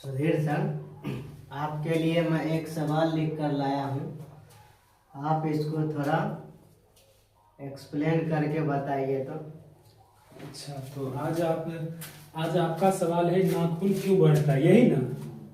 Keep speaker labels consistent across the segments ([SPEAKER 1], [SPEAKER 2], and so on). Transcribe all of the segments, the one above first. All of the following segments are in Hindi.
[SPEAKER 1] सुधीर सर, आपके लिए मैं एक सवाल लिख कर लाया हूँ। आप इसको थोड़ा एक्सप्लेन करके बताइए तो।
[SPEAKER 2] अच्छा, तो आज आपका सवाल है नाखून क्यों बढ़ता है, यही ना?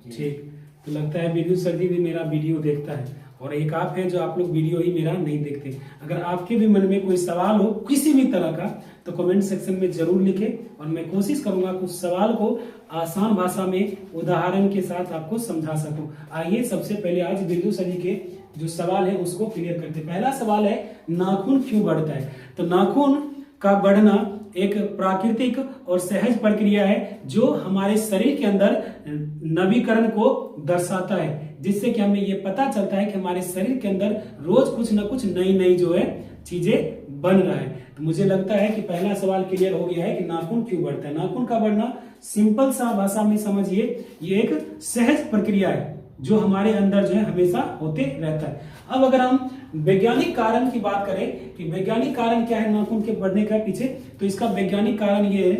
[SPEAKER 2] ठीक। तो लगता है वीडियो सर जी भी मेरा वीडियो देखता है, और एक आप है जो आप लोग वीडियो ही मेरा नहीं देखते। अगर आपके भी मन में कोई सवाल हो किसी भी तरह का तो कमेंट सेक्शन में जरूर लिखें, और मैं कोशिश करूंगा कि उस सवाल को आसान भाषा में उदाहरण के साथ आपको समझा सकूं। आइए सबसे पहले आज बिंदु सर जी के जो सवाल है उसको क्लियर करते हैं। पहला सवाल है नाखून क्यों बढ़ता है। तो नाखून का बढ़ना एक प्राकृतिक और सहज प्रक्रिया है जो हमारे शरीर के अंदर नवीकरण को दर्शाता है, जिससे कि हमें ये पता चलता है कि हमारे शरीर के अंदर रोज कुछ ना कुछ नई नई जो है चीजें बन रहा है। तो मुझे लगता है कि पहला सवाल क्लियर हो गया है कि नाखून क्यों बढ़ता है। नाखून का बढ़ना सिंपल सा भाषा में समझिए, ये एक सहज प्रक्रिया है जो हमारे अंदर जो है हमेशा होते रहता है। अब अगर हम वैज्ञानिक कारण की बात करें कि वैज्ञानिक कारण क्या है नाखून के बढ़ने का पीछे, तो इसका वैज्ञानिक कारण ये है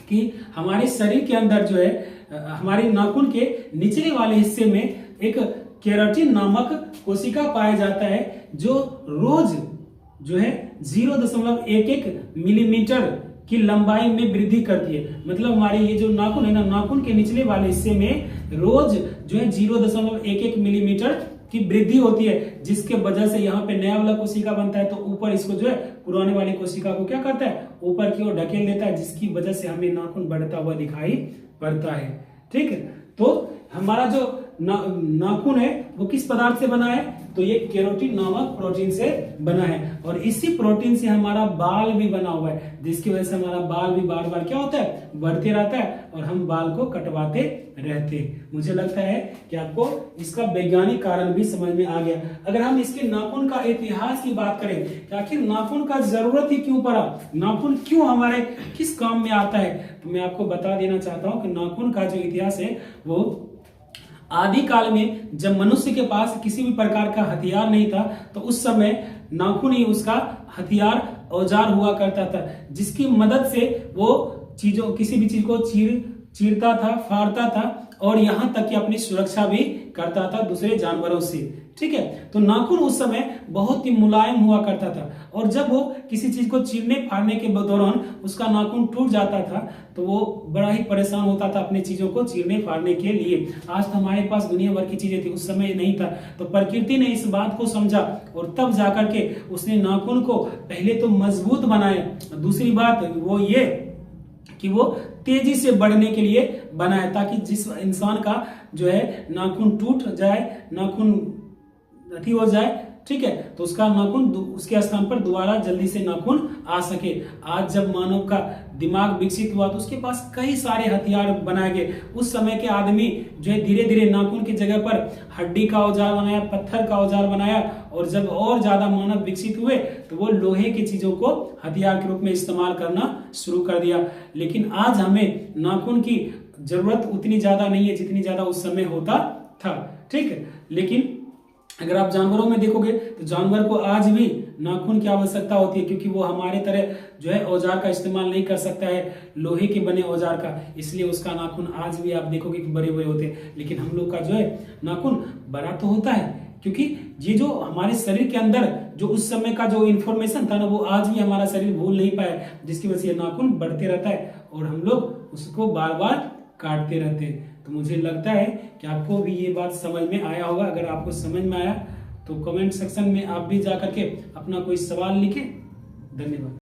[SPEAKER 2] कि हमारे शरीर के अंदर जो है हमारे नाखून के निचले वाले हिस्से में एक केराटिन नामक कोशिका पाया जाता है जो रोज जो है 0.11 मिलीमीटर की लंबाई में वृद्धि करती है। मतलब हमारे ये जो नाखून है ना, नाखून के निचले वाले हिस्से में रोज जो है 0.11 मिलीमीटर की वृद्धि होती है, जिसके वजह से यहाँ पे नया वाला कोशिका बनता है। तो ऊपर इसको जो है पुराने वाली कोशिका को क्या करता है, ऊपर की ओर ढकेल देता है, जिसकी वजह से हमें नाखून बढ़ता हुआ दिखाई पड़ता है। ठीक है, तो हमारा जो नाखून है वो किस पदार्थ से बना है, तो ये केराटिन नामक प्रोटीन से बना है, और इसी प्रोटीन से हमारा बाल भी बना हुआ है, जिसकी वजह से हमारा बाल भी बार बार क्या होता है, बढ़ते रहता है, और हम बाल को कटवाते रहते हैं। मुझे लगता है कि आपको इसका वैज्ञानिक कारण भी समझ में आ गया। अगर हम इसके नाखून का इतिहास की बात करें कि आखिर नाखून का जरूरत ही क्यों पड़ा, नाखून क्यों हमारे किस काम में आता है, तो मैं आपको बता देना चाहता हूँ कि नाखून का जो इतिहास है वो आदि काल में जब मनुष्य के पास किसी भी प्रकार का हथियार नहीं था, तो उस समय नाखून ही उसका हथियार औजार हुआ करता था, जिसकी मदद से वो किसी भी चीज को चीरता था, फाड़ता था, और यहां तक कि अपनी सुरक्षा भी करता था दूसरे जानवरों से। ठीक है, तो नाखून उस समय बहुत ही मुलायम हुआ करता था, और जब वो किसी चीज को चीरने फाड़ने के दौरान उसका नाखून टूट जाता था तो वो बड़ा ही परेशान होता था अपनी चीजों को चीरने फाड़ने के लिए। आज तो हमारे पास दुनिया भर की चीजें थी, उस समय नहीं था। तो प्रकृति ने इस बात को समझा और तब जाकर के उसने नाखून को पहले तो मजबूत बनाया, दूसरी बात वो ये कि वो तेजी से बढ़ने के लिए बनाया, ताकि जिस इंसान का जो है नाखून टूट जाए, नाखून अति हो जाए, ठीक है, तो उसका नाखून उसके स्थान पर दोबारा जल्दी से नाखून आ सके। आज जब मानव का दिमाग विकसित हुआ तो उसके पास कई सारे हथियार बनाए गए। उस समय के आदमी जो है धीरे धीरे नाखून की जगह पर हड्डी का औजार बनाया, पत्थर का औजार बनाया, और जब और ज्यादा मानव विकसित हुए तो वो लोहे की चीजों को हथियार के रूप में इस्तेमाल करना शुरू कर दिया। लेकिन आज हमें नाखून की जरूरत उतनी ज्यादा नहीं है जितनी ज्यादा उस समय होता था। ठीक है, लेकिन अगर आप जानवरों में देखोगे तो जानवर को आज भी नाखून की आवश्यकता होती है, क्योंकि वो हमारे तरह जो है औजार का इस्तेमाल नहीं कर सकता है, लोहे के बने औजार का, इसलिए उसका नाखून आज भी आप देखोगे कि बड़े बड़े होते हैं। लेकिन हम लोग का जो है नाखून बड़ा तो होता है, क्योंकि ये जो हमारे शरीर के अंदर जो उस समय का जो इन्फॉर्मेशन था ना, वो आज भी हमारा शरीर भूल नहीं पाया, जिसकी वजह से नाखून बढ़ते रहता है और हम लोग उसको बार बार काटते रहते हैं। तो मुझे लगता है कि आपको भी ये बात समझ में आया होगा। अगर आपको समझ में आया तो कमेंट सेक्शन में आप भी जा करके अपना कोई सवाल लिखें। धन्यवाद।